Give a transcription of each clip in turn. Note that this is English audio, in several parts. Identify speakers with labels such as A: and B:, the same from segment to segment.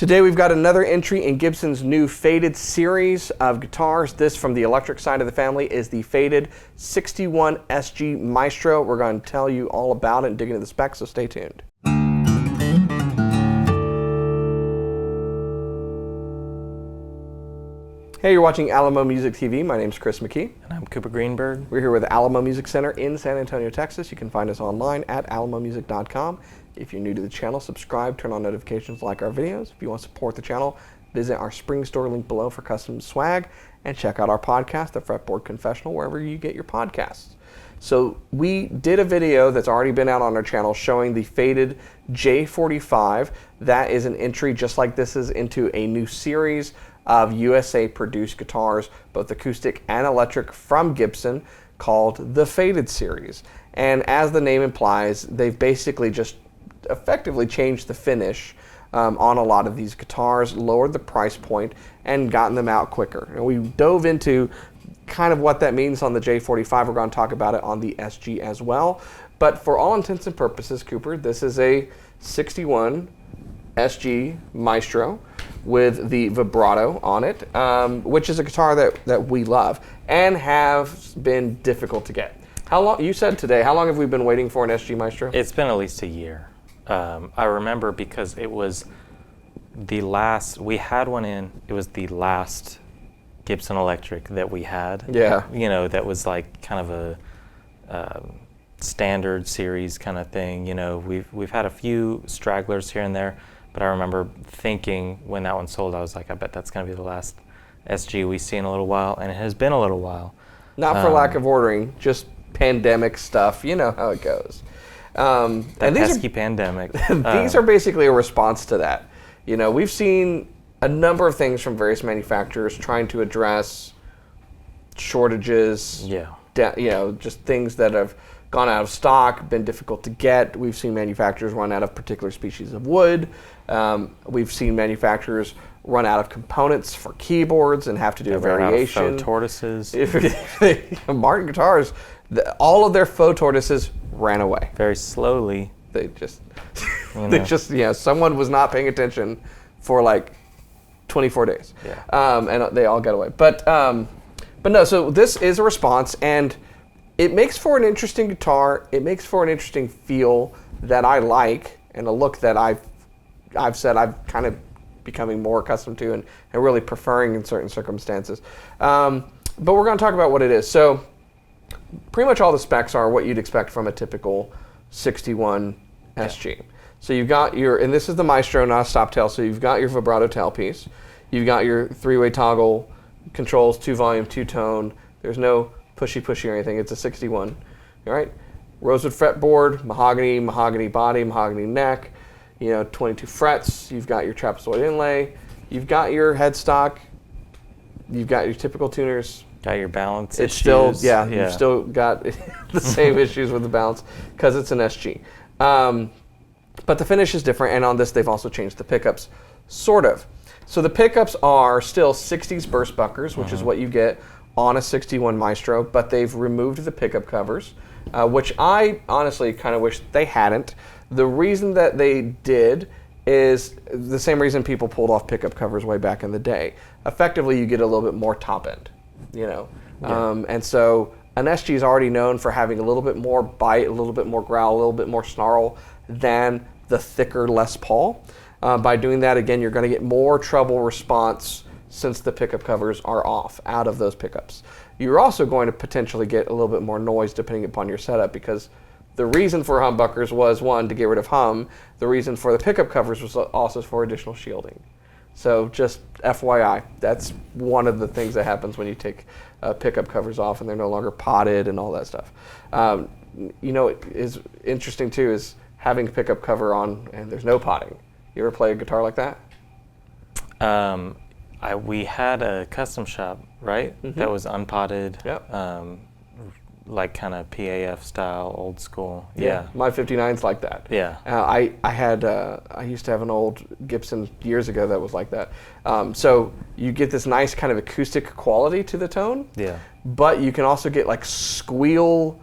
A: Today we've got another entry in Gibson's new Faded series of guitars. This, from the electric side of the family, is the Faded 61 SG Maestro. We're going to tell you all about it and dig into the specs, so stay tuned. Hey, you're watching Alamo Music TV. My name's Chris McKee.
B: And I'm Cooper Greenberg.
A: We're here with Alamo Music Center in San Antonio, Texas. You can find us online at alamomusic.com. If you're new to the channel, subscribe, turn on notifications, like our videos. If you want to support the channel, visit our spring store link below for custom swag, and check out our podcast, the Fretboard Confessional, wherever you get your podcasts. So we did a video that's already been out on our channel showing the Faded J45. That is an entry just like this is into a new series of USA produced guitars, both acoustic and electric, from Gibson, called the Faded series. And as the name implies, they've basically just effectively changed the finish on a lot of these guitars, lowered the price point, and gotten them out quicker. And we dove into kind of what that means on the J45. We're going to talk about it on the SG as well. But for all intents and purposes, Cooper, this is a 61 SG Maestro with the vibrato on it, which is a guitar that we love and have been difficult to get. How long, you said today, how long have we been waiting for an SG Maestro?
B: It's been at least a year. I remember because it was the last, we had one in, it was the last Gibson electric that we had.
A: Yeah.
B: You know, that was like kind of a standard series kind of thing. You know, we've had a few stragglers here and there, but I remember thinking when that one sold, I was like, I bet that's going to be the last SG we see in a little while, and it has been a little while.
A: Not for lack of ordering, just pandemic stuff. You know how it goes.
B: And pesky pandemic.
A: These are basically a response to that. You know, we've seen a number of things from various manufacturers trying to address shortages.
B: Yeah.
A: You know, just things that have gone out of stock, been difficult to get. We've seen manufacturers run out of particular species of wood. We've seen manufacturers run out of components for keyboards and have to do a variation.
B: Faux tortoises.
A: Martin Guitars, all of their faux tortoises ran away.
B: Very slowly.
A: They just, someone was not paying attention for like 24 days.
B: Yeah.
A: And they all got away. But no, so this is a response, and it makes for an interesting guitar. It makes for an interesting feel that I like, and a look that I've said I've kind of becoming more accustomed to and really preferring in certain circumstances. But we're going to talk about what it is. So pretty much all the specs are what you'd expect from a typical 61 SG. So you've got and this is the Maestro, not a stop tail, so you've got your vibrato tailpiece. You've got your three-way toggle controls, 2-volume, 2-tone. There's no pushy or anything. It's a 61. All right. Rosewood fretboard, mahogany body, mahogany neck. 22 frets. You've got your trapezoid inlay. You've got your headstock. You've got your typical tuners.
B: Got your balance
A: It's
B: issues.
A: still, you've still got the same issues with the balance because it's an SG. But the finish is different, and on this they've also changed the pickups, sort of. So the pickups are still 60s burst buckers, which is what you get on a 61 Maestro, but they've removed the pickup covers, which I honestly kind of wish they hadn't. The reason that they did is the same reason people pulled off pickup covers way back in the day. Effectively, you get a little bit more top end, and so an SG is already known for having a little bit more bite, a little bit more growl, a little bit more snarl than the thicker Les Paul. By doing that, again, you're going to get more treble response since the pickup covers are off out of those pickups. You're also going to potentially get a little bit more noise depending upon your setup, because the reason for humbuckers was, one, to get rid of hum. The reason for the pickup covers was also for additional shielding. So just FYI, that's one of the things that happens when you take pickup covers off and they're no longer potted and all that stuff. It is interesting too is having a pickup cover on and there's no potting. You ever play a guitar like that?
B: We had a custom shop, right? Mm-hmm. That was unpotted.
A: Yep.
B: Like kind of PAF style, old school.
A: Yeah. My 59's like that.
B: Yeah.
A: I used to have an old Gibson years ago that was like that. So you get this nice kind of acoustic quality to the tone.
B: Yeah.
A: But you can also get like squeal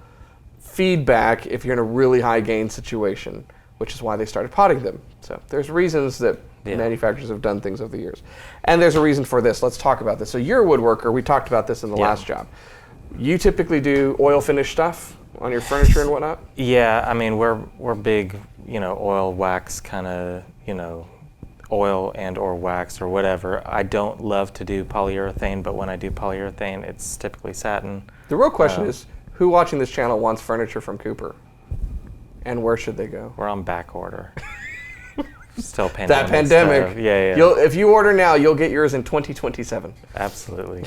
A: feedback if you're in a really high gain situation, which is why they started potting them. So there's reasons that manufacturers have done things over the years. And there's a reason for this. Let's talk about this. So you're a woodworker. We talked about this in the last job. You typically do oil finish stuff on your furniture and whatnot?
B: Yeah, I mean, we're big, oil, wax kind of, oil and or wax or whatever. I don't love to do polyurethane, but when I do polyurethane, it's typically satin.
A: The real question is, who watching this channel wants furniture from Cooper? And where should they go?
B: We're on back order. Still pandemic.
A: That pandemic.
B: Stuff. Yeah.
A: If you order now, you'll get yours in 2027.
B: Absolutely.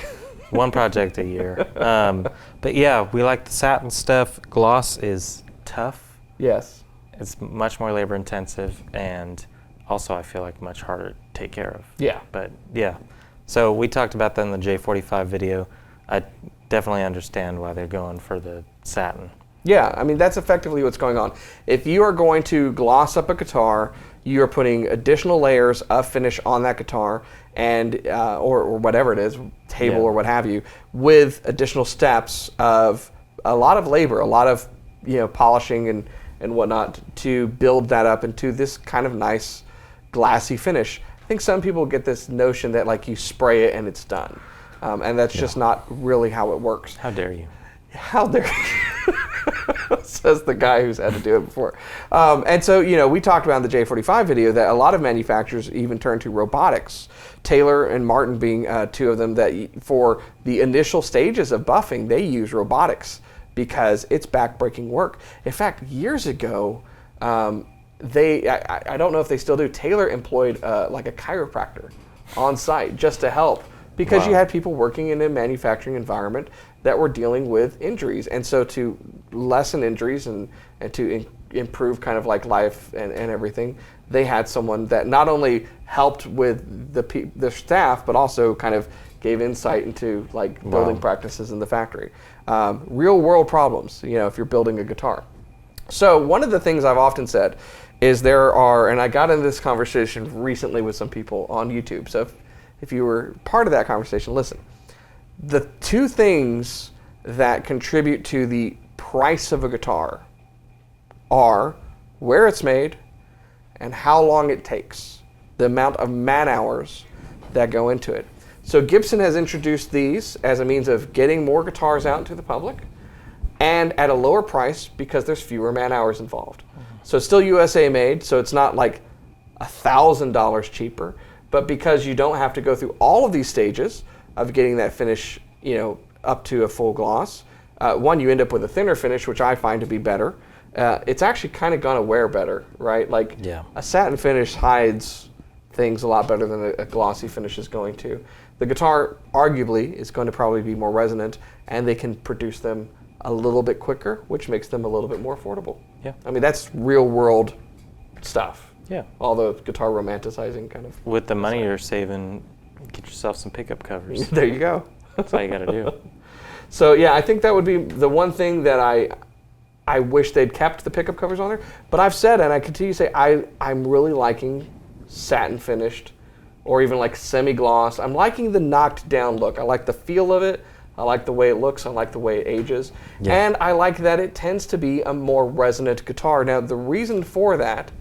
B: One project a year. But yeah, we like the satin stuff. Gloss is tough.
A: Yes.
B: It's much more labor intensive, and also I feel like much harder to take care of.
A: Yeah.
B: But yeah. So we talked about that in the J45 video. I definitely understand why they're going for the satin.
A: Yeah, I mean, that's effectively what's going on. If you are going to gloss up a guitar, you are putting additional layers of finish on that guitar, and or whatever it is, table or what have you, with additional steps of a lot of labor, a lot of polishing and whatnot to build that up into this kind of nice glassy finish. I think some people get this notion that like you spray it and it's done, and that's just not really how it works.
B: How dare you?
A: How dare you? Says the guy who's had to do it before. And so, we talked about in the J45 video that a lot of manufacturers even turn to robotics. Taylor and Martin being two of them, that for the initial stages of buffing, they use robotics because it's backbreaking work. In fact, years ago, I don't know if they still do, Taylor employed like a chiropractor on site just to help, because you had people working in a manufacturing environment that were dealing with injuries. And so to lessen injuries and to improve kind of like life and everything, they had someone that not only helped with the staff, but also kind of gave insight into like building practices in the factory. Real world problems, if you're building a guitar. So one of the things I've often said is and I got into this conversation recently with some people on YouTube. So if you were part of that conversation, listen. The two things that contribute to the price of a guitar are where it's made and how long it takes, the amount of man hours that go into it. So Gibson has introduced these as a means of getting more guitars out into the public and at a lower price because there's fewer man hours involved. So it's still USA made, so it's not like $1,000 cheaper, but because you don't have to go through all of these stages of getting that finish, up to a full gloss. One, you end up with a thinner finish, which I find to be better. It's actually kind of gonna wear better, right? Like a satin finish hides things a lot better than a glossy finish is going to. The guitar, arguably, is going to probably be more resonant, and they can produce them a little bit quicker, which makes them a little bit more affordable. Yeah. I mean, that's real world stuff.
B: Yeah.
A: All the guitar romanticizing kind of.
B: With the money you're saving, get yourself some pickup covers.
A: There you go.
B: That's all you got to do.
A: So yeah, I think that would be the one thing that I wish they'd kept the pickup covers on there. But I've said, and I continue to say, I'm really liking satin finished, or even like semi-gloss. I'm liking the knocked down look. I like the feel of it. I like the way it looks. I like the way it ages. Yeah. And I like that it tends to be a more resonant guitar. Now, the reason for that,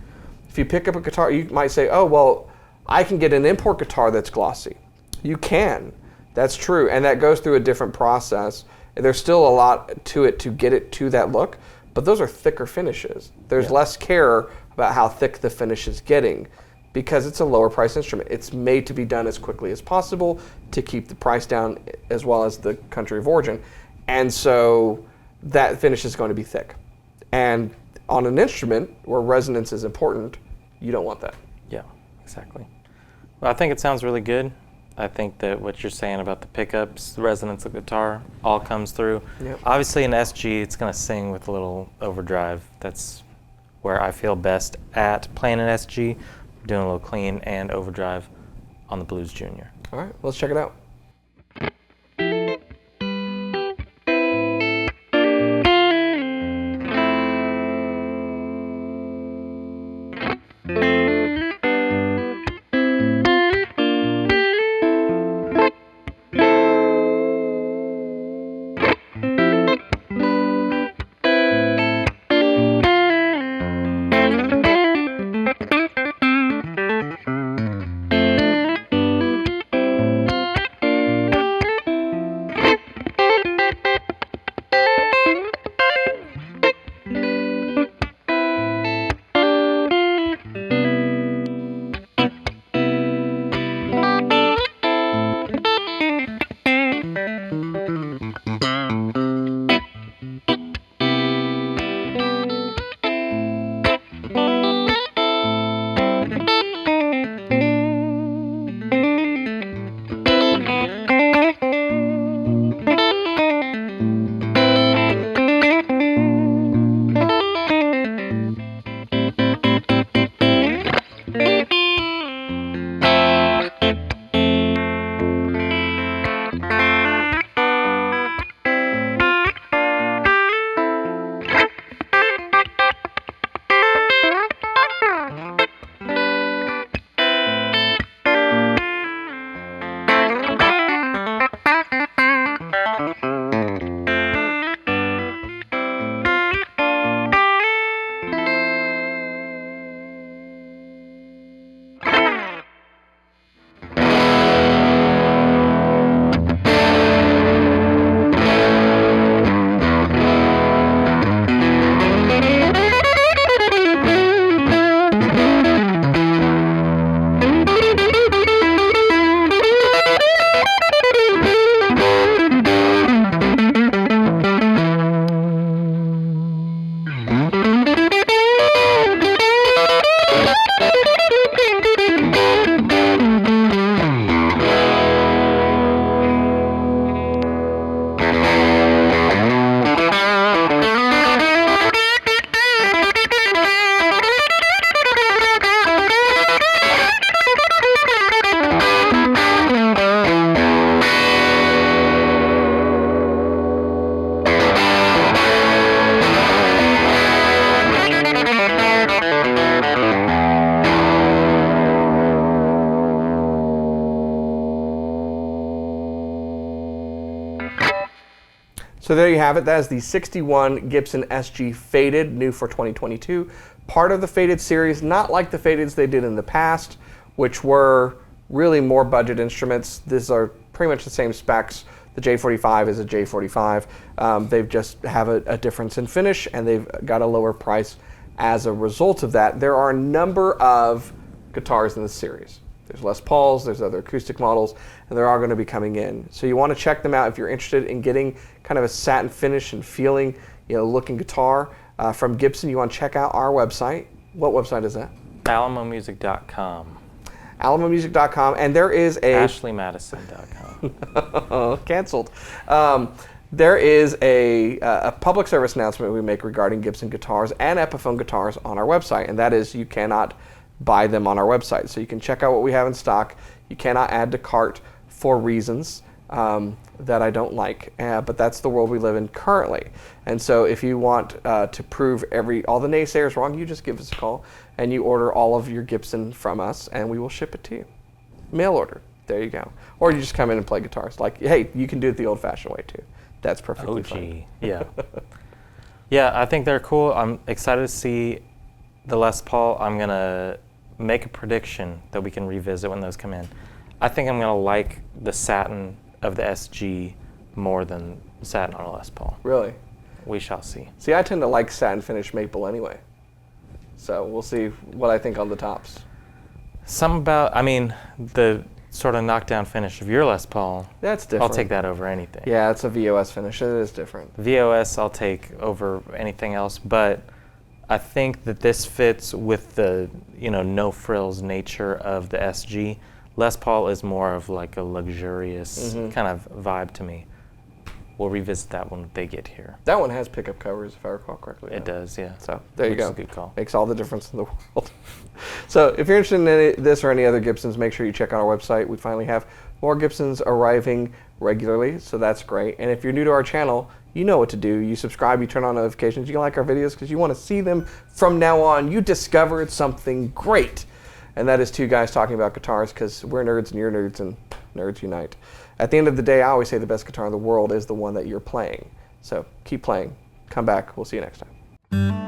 A: if you pick up a guitar, you might say, oh, well, I can get an import guitar that's glossy. You can. That's true. And that goes through a different process. There's still a lot to it to get it to that look, but those are thicker finishes. There's less care about how thick the finish is getting because it's a lower price instrument. It's made to be done as quickly as possible to keep the price down as well as the country of origin. And so that finish is going to be thick. And on an instrument where resonance is important, you don't want that.
B: Yeah, exactly. Well, I think it sounds really good. I think that what you're saying about the pickups, the resonance of the guitar, all comes through. Yep. Obviously, in SG, it's going to sing with a little overdrive. That's where I feel best at playing an SG, doing a little clean and overdrive on the Blues Junior.
A: All right, let's check it out. So there you have it. That is the 61 Gibson SG Faded, new for 2022. Part of the Faded series, not like the Fadeds they did in the past, which were really more budget instruments. These are pretty much the same specs. The J45 is a J45. They've just have a difference in finish, and they've got a lower price as a result of that. There are a number of guitars in this series. There's Les Pauls, there's other acoustic models, and they're all going to be coming in. So you want to check them out if you're interested in getting kind of a satin finish and feeling, looking guitar from Gibson. You want to check out our website. What website is that?
B: alamomusic.com.
A: alamomusic.com, and there is a
B: ashleymadison.com.
A: Canceled. There is a public service announcement we make regarding Gibson guitars and Epiphone guitars on our website, and that is you cannot buy them on our website. So you can check out what we have in stock. You cannot add to cart for reasons that I don't like, but that's the world we live in currently. And so if you want to prove all the naysayers wrong, you just give us a call and you order all of your Gibson from us, and we will ship it to you. Mail order. There you go. Or you just come in and play guitars. Like, hey, you can do it the old-fashioned way too. That's perfectly fine.
B: Yeah. Yeah, I think they're cool. I'm excited to see the Les Paul. I'm going to make a prediction that we can revisit when those come in. I think I'm going to like the satin of the SG more than satin on a Les Paul.
A: Really?
B: We shall see.
A: See, I tend to like satin finish maple anyway. So we'll see what I think on the tops.
B: The sort of knockdown finish of your Les Paul.
A: That's different.
B: I'll take that over anything.
A: Yeah, it's a VOS finish. It is different.
B: VOS I'll take over anything else, but I think that this fits with the no frills nature of the SG. Les Paul is more of like a luxurious kind of vibe to me. We'll revisit that when they get here.
A: That one has pickup covers, if I recall correctly.
B: It does, yeah.
A: So there you go.
B: Which is a good call.
A: Makes all the difference in the world. So if you're interested in this or any other Gibsons, make sure you check out our website. We finally have more Gibsons arriving regularly, so that's great. And if you're new to our channel, you know what to do. You subscribe, you turn on notifications, you like our videos because you want to see them from now on. You discovered something great. And that is two guys talking about guitars, because we're nerds and you're nerds and nerds unite. At the end of the day, I always say the best guitar in the world is the one that you're playing. So keep playing. Come back. We'll see you next time.